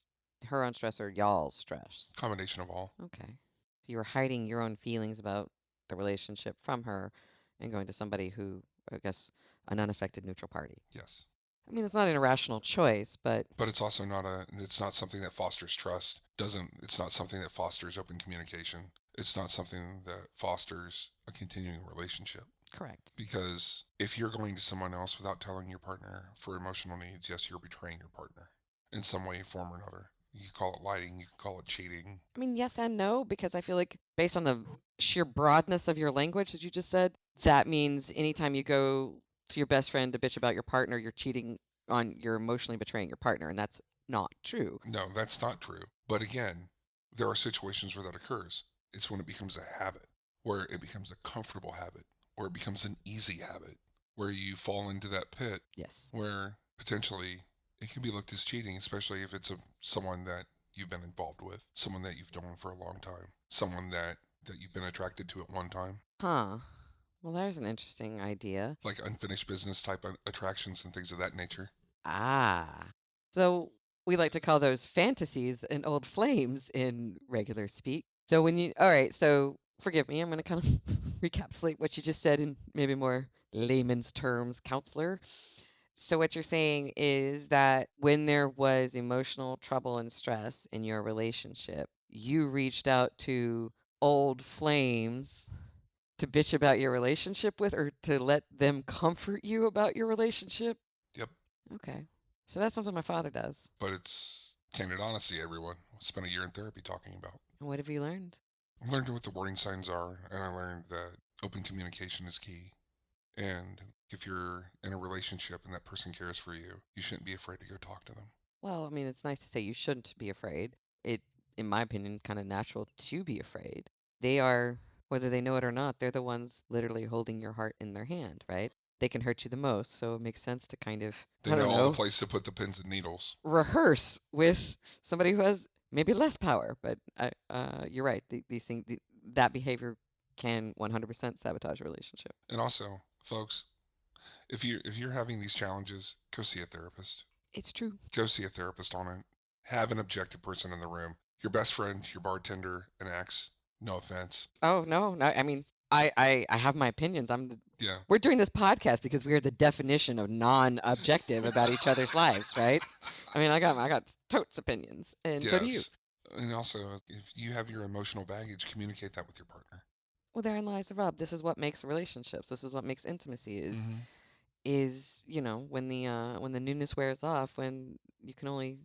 [SPEAKER 2] her own stress, or y'all's stress?
[SPEAKER 3] Combination of all.
[SPEAKER 2] Okay. So you were hiding your own feelings about the relationship from her and going to somebody who, I guess, an unaffected neutral party.
[SPEAKER 3] Yes.
[SPEAKER 2] I mean, it's not an irrational choice, but
[SPEAKER 3] it's also it's not something that fosters trust. It's not something that fosters open communication. It's not something that fosters a continuing relationship.
[SPEAKER 2] correct.
[SPEAKER 3] Because if you're going to someone else without telling your partner for emotional needs, yes, you're betraying your partner in some way, form, or another. You can call it lying, you can call it cheating.
[SPEAKER 2] I mean, yes and no, because I feel like based on the sheer broadness of your language that you just said, that means anytime you go to your best friend to bitch about your partner, you're emotionally betraying your partner, and that's not true.
[SPEAKER 3] No, that's not true. But again, there are situations where that occurs. It's when it becomes a habit, where it becomes a comfortable habit, where it becomes an easy habit, where you fall into that pit
[SPEAKER 2] Yes.
[SPEAKER 3] where potentially it can be looked as cheating, especially if it's someone that you've been involved with, someone that you've known for a long time, someone that you've been attracted to at one time.
[SPEAKER 2] Huh. Well, there's an interesting idea.
[SPEAKER 3] Like unfinished business type of attractions and things of that nature.
[SPEAKER 2] Ah. So we like to call those fantasies and old flames in regular speak. So all right, so forgive me, I'm going to kind of recapitulate what you just said in maybe more layman's terms, counselor. So what you're saying is that when there was emotional trouble and stress in your relationship, you reached out to old flames to bitch about your relationship with or to let them comfort you about your relationship?
[SPEAKER 3] Yep.
[SPEAKER 2] Okay. So that's something my father does.
[SPEAKER 3] But it's candid honesty, everyone. I spent a year in therapy talking about.
[SPEAKER 2] And what have you learned?
[SPEAKER 3] I learned what the warning signs are, and I learned that open communication is key. And if you're in a relationship and that person cares for you, you shouldn't be afraid to go talk to them.
[SPEAKER 2] Well, I mean, it's nice to say you shouldn't be afraid. It, in my opinion, kind of natural to be afraid. They are, whether they know it or not, they're the ones literally holding your heart in their hand, right? They can hurt you the most, so it makes sense to kind of,
[SPEAKER 3] They
[SPEAKER 2] I don't
[SPEAKER 3] know all the
[SPEAKER 2] know,
[SPEAKER 3] place to put the pins and needles.
[SPEAKER 2] rehearse with somebody who has maybe less power. But you're right. These things, that behavior can 100% sabotage a relationship.
[SPEAKER 3] And also, folks, if you're having these challenges, go see a therapist.
[SPEAKER 2] It's true.
[SPEAKER 3] Go see a therapist on it. Have an objective person in the room. Your best friend, your bartender, an ex. No offense.
[SPEAKER 2] Oh no, no. I mean, I have my opinions.
[SPEAKER 3] Yeah.
[SPEAKER 2] We're doing this podcast because we are the definition of non-objective about each other's lives, right? I mean, I got totes opinions, and so do you.
[SPEAKER 3] Yes. And also, if you have your emotional baggage, communicate that with your partner.
[SPEAKER 2] Well, therein lies the rub. This is what makes relationships. This is what makes intimacy
[SPEAKER 3] Mm-hmm.
[SPEAKER 2] is when the newness wears off, when you can only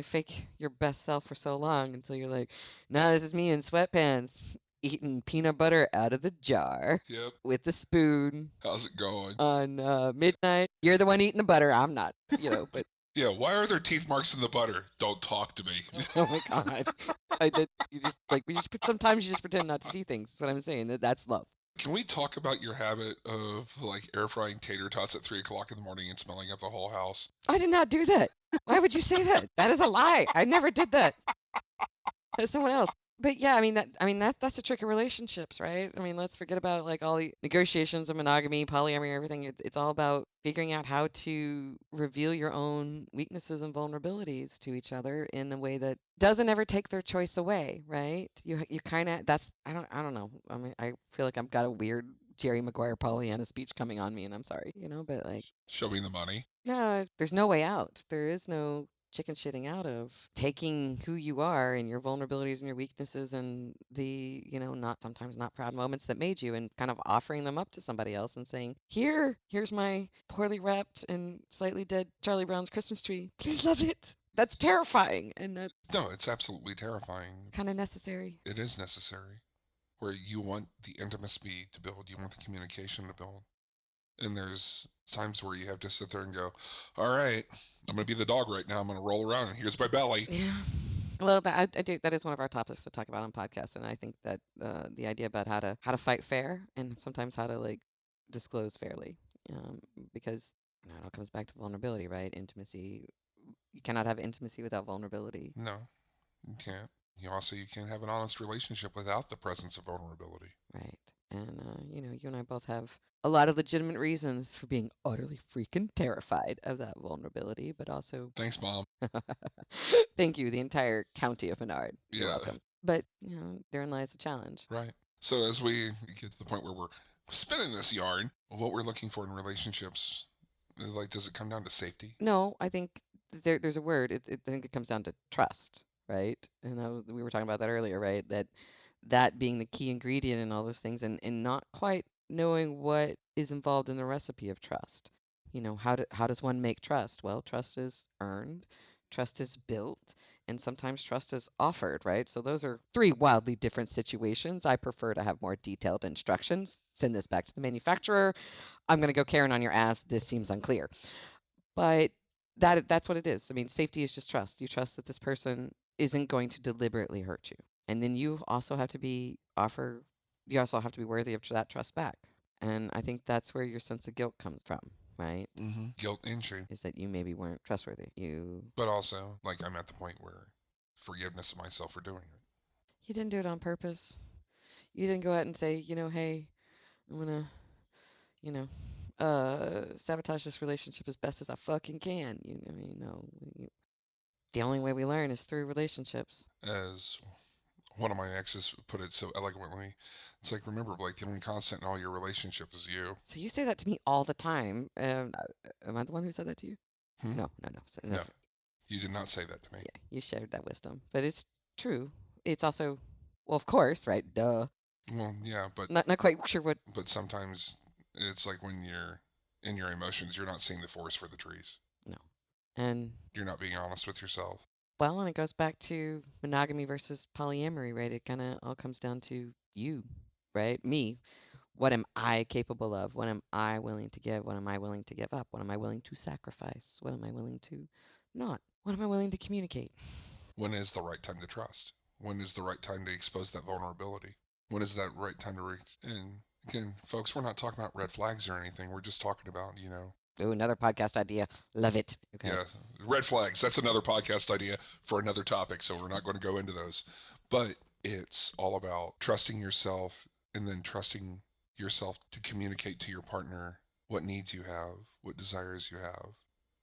[SPEAKER 2] fake your best self for so long until you're like, nah, this is me in sweatpants eating peanut butter out of the jar
[SPEAKER 3] Yep.
[SPEAKER 2] with the spoon
[SPEAKER 3] How's it going?
[SPEAKER 2] on midnight. You're the one eating the butter. I'm not, but
[SPEAKER 3] Yeah, why are there teeth marks in the butter? Don't talk to me.
[SPEAKER 2] oh my God. I did. You just sometimes you just pretend not to see things. That's what I'm saying. That's love.
[SPEAKER 3] Can we talk about your habit of like air frying tater tots at 3 o'clock in the morning and smelling up the whole house?
[SPEAKER 2] I did not do that. Why would you say that? That is a lie. I never did that. That's someone else. But yeah, that's the trick of relationships, right? I mean, let's forget about like all the negotiations of monogamy, polyamory, everything. It's all about figuring out how to reveal your own weaknesses and vulnerabilities to each other in a way that doesn't ever take their choice away, right? You kind of that's I don't know. I mean, I feel like I've got a weird Jerry Maguire Pollyanna speech coming on me, and I'm sorry, but like
[SPEAKER 3] Show me the money.
[SPEAKER 2] no, there's no way out. There is no chicken shitting out of taking who you are and your vulnerabilities and your weaknesses and the, not sometimes not proud moments that made you and kind of offering them up to somebody else and saying, here's my poorly wrapped and slightly dead Charlie Brown's Christmas tree. Please love it. That's terrifying. And that's
[SPEAKER 3] No, it's absolutely terrifying.
[SPEAKER 2] kind of necessary.
[SPEAKER 3] It is necessary. Where you want the intimacy to build, you want the communication to build. And there's times where you have to sit there and go, all right, I'm going to be the dog right now. I'm going to roll around and here's my belly.
[SPEAKER 2] Yeah. Well, I do. That is one of our topics to talk about on podcasts, and I think that the idea about how to fight fair and sometimes how to like disclose fairly, because it all comes back to vulnerability, right? Intimacy. You cannot have intimacy without vulnerability.
[SPEAKER 3] No, you can't. You can't have an honest relationship without the presence of vulnerability.
[SPEAKER 2] Right. And you and I both have a lot of legitimate reasons for being utterly freaking terrified of that vulnerability, but also
[SPEAKER 3] Thanks, Mom.
[SPEAKER 2] thank you, the entire county of Menard. You're
[SPEAKER 3] Yeah.
[SPEAKER 2] welcome. But therein lies the challenge.
[SPEAKER 3] Right. So as we get to the point where we're spinning this yarn, what we're looking for in relationships, like, does it come down to safety?
[SPEAKER 2] No, I think there's a word. I think it comes down to trust, right? And we were talking about that earlier, right? That being the key ingredient in all those things, and not quite knowing what is involved in the recipe of trust. How does one make trust? Well, trust is earned, trust is built, and sometimes trust is offered, right? So those are three wildly different situations. I prefer to have more detailed instructions. Send this back to the manufacturer. I'm going to go Karen on your ass. This seems unclear. But that's what it is. I mean, safety is just trust. You trust that this person isn't going to deliberately hurt you. And then you also have to be worthy of that trust back. And I think that's where your sense of guilt comes from, right?
[SPEAKER 3] Mm-hmm. Guilt and shame.
[SPEAKER 2] Is that you maybe weren't trustworthy.
[SPEAKER 3] But also, like, I'm at the point where forgiveness of myself for doing it.
[SPEAKER 2] You didn't do it on purpose. You didn't go out and say, hey, I'm gonna, sabotage this relationship as best as I fucking can. No. The only way we learn is through relationships.
[SPEAKER 3] As one of my exes put it so eloquently, it's like, remember, Blake, the only constant in all your relationship is you.
[SPEAKER 2] So you say that to me all the time. Am I the one who said that to you?
[SPEAKER 3] Hmm?
[SPEAKER 2] No.
[SPEAKER 3] No, you did not say that to me.
[SPEAKER 2] Yeah, you shared that wisdom, but it's true. It's also, well, of course, right? Duh.
[SPEAKER 3] Well, yeah, but
[SPEAKER 2] Not quite sure what.
[SPEAKER 3] But sometimes it's like when you're in your emotions, you're not seeing the forest for the trees.
[SPEAKER 2] No, and
[SPEAKER 3] You're not being honest with yourself.
[SPEAKER 2] well, and it goes back to monogamy versus polyamory, right? It kind of all comes down to you, right? Me. What am I capable of? What am I willing to give? What am I willing to give up? What am I willing to sacrifice? What am I willing to not? What am I willing to communicate?
[SPEAKER 3] When is the right time to trust? When is the right time to expose that vulnerability? When is that right time to and again, folks, we're not talking about red flags or anything. We're just talking about,
[SPEAKER 2] Ooh, another podcast idea. Love it. Okay.
[SPEAKER 3] yeah, red flags. That's another podcast idea for another topic, so we're not going to go into those. But it's all about trusting yourself and then trusting yourself to communicate to your partner what needs you have, what desires you have,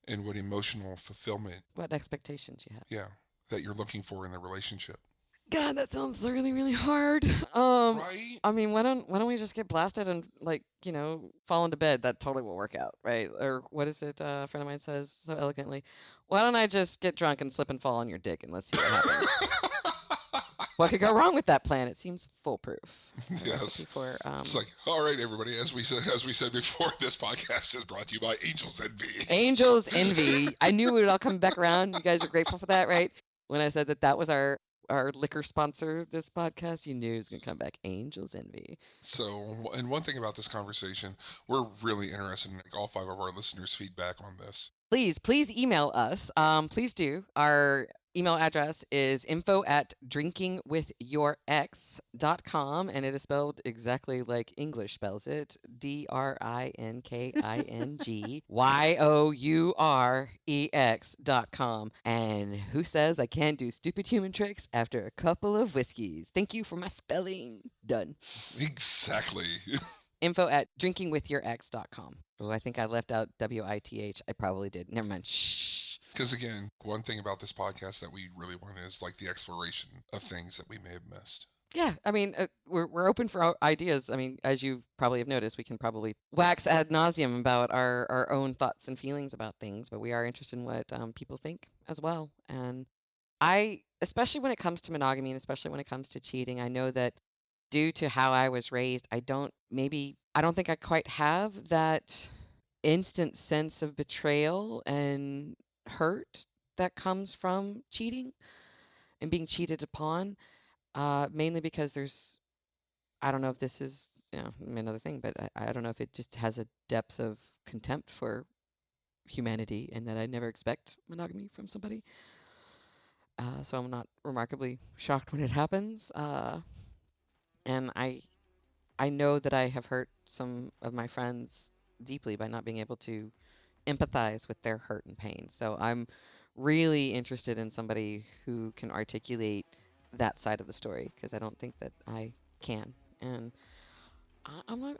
[SPEAKER 3] and what emotional fulfillment,
[SPEAKER 2] What expectations you have.
[SPEAKER 3] yeah, that you're looking for in the relationship.
[SPEAKER 2] God, that sounds really, really hard.
[SPEAKER 3] Right?
[SPEAKER 2] I mean, why don't we just get blasted and fall into bed? That totally will work out, right? Or what is it? A friend of mine says so elegantly. Why don't I just get drunk and slip and fall on your dick and let's see what happens? What could go wrong with that plan? It seems foolproof.
[SPEAKER 3] Yes.
[SPEAKER 2] For,
[SPEAKER 3] It's like, all right, everybody. As we said before, this podcast is brought to you by Angels Envy.
[SPEAKER 2] Angels Envy. I knew it would all come back around. You guys are grateful for that, right? When I said that was our liquor sponsor, this podcast, you knew it was going to come back. Angels Envy.
[SPEAKER 3] So, and one thing about this conversation, we're really interested in all 5 of our listeners' feedback on this.
[SPEAKER 2] Please email us. Please do. Our email address is info@drinkingwithyourx.com, and it is spelled exactly like English spells it. drinkingwithyourx.com. And who says I can't do stupid human tricks after a couple of whiskeys? Thank you for my spelling. Done.
[SPEAKER 3] Exactly.
[SPEAKER 2] info@drinkingwithyourx.com. Oh, I think I left out WITH. I probably did. Never mind. Shh.
[SPEAKER 3] Because again, one thing about this podcast that we really want is like the exploration of things that we may have missed.
[SPEAKER 2] Yeah, I mean, we're open for ideas. I mean, as you probably have noticed, we can probably wax ad nauseum about our own thoughts and feelings about things, but we are interested in what people think as well. And especially when it comes to monogamy and especially when it comes to cheating, I know that due to how I was raised, I don't think I quite have that instant sense of betrayal and hurt that comes from cheating and being cheated upon. Mainly because I don't know if this is another thing, but I don't know if it just has a depth of contempt for humanity and that I never expect monogamy from somebody. So I'm not remarkably shocked when it happens. And I know that I have hurt some of my friends deeply by not being able to empathize with their hurt and pain. So I'm really interested in somebody who can articulate that side of the story because I don't think that I can, and I'm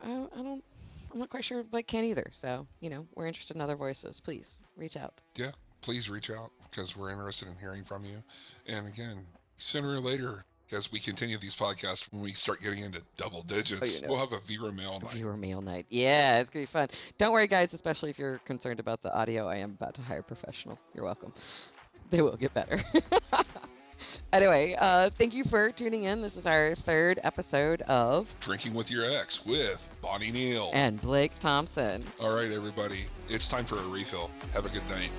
[SPEAKER 2] not quite sure Blake can either. So we're interested in other voices. Please reach out.
[SPEAKER 3] Yeah, please reach out because we're interested in hearing from you. And again, sooner or later, as we continue these podcasts, when we start getting into double digits, we'll have a viewer mail night.
[SPEAKER 2] Viewer mail night. Yeah, it's going to be fun. Don't worry, guys, especially if you're concerned about the audio. I am about to hire a professional. You're welcome. They will get better. Anyway, thank you for tuning in. This is our 3rd episode of
[SPEAKER 3] Drinking with Your Ex with Bonnie Neal
[SPEAKER 2] and Blake Thompson.
[SPEAKER 3] All right, everybody. It's time for a refill. Have a good night.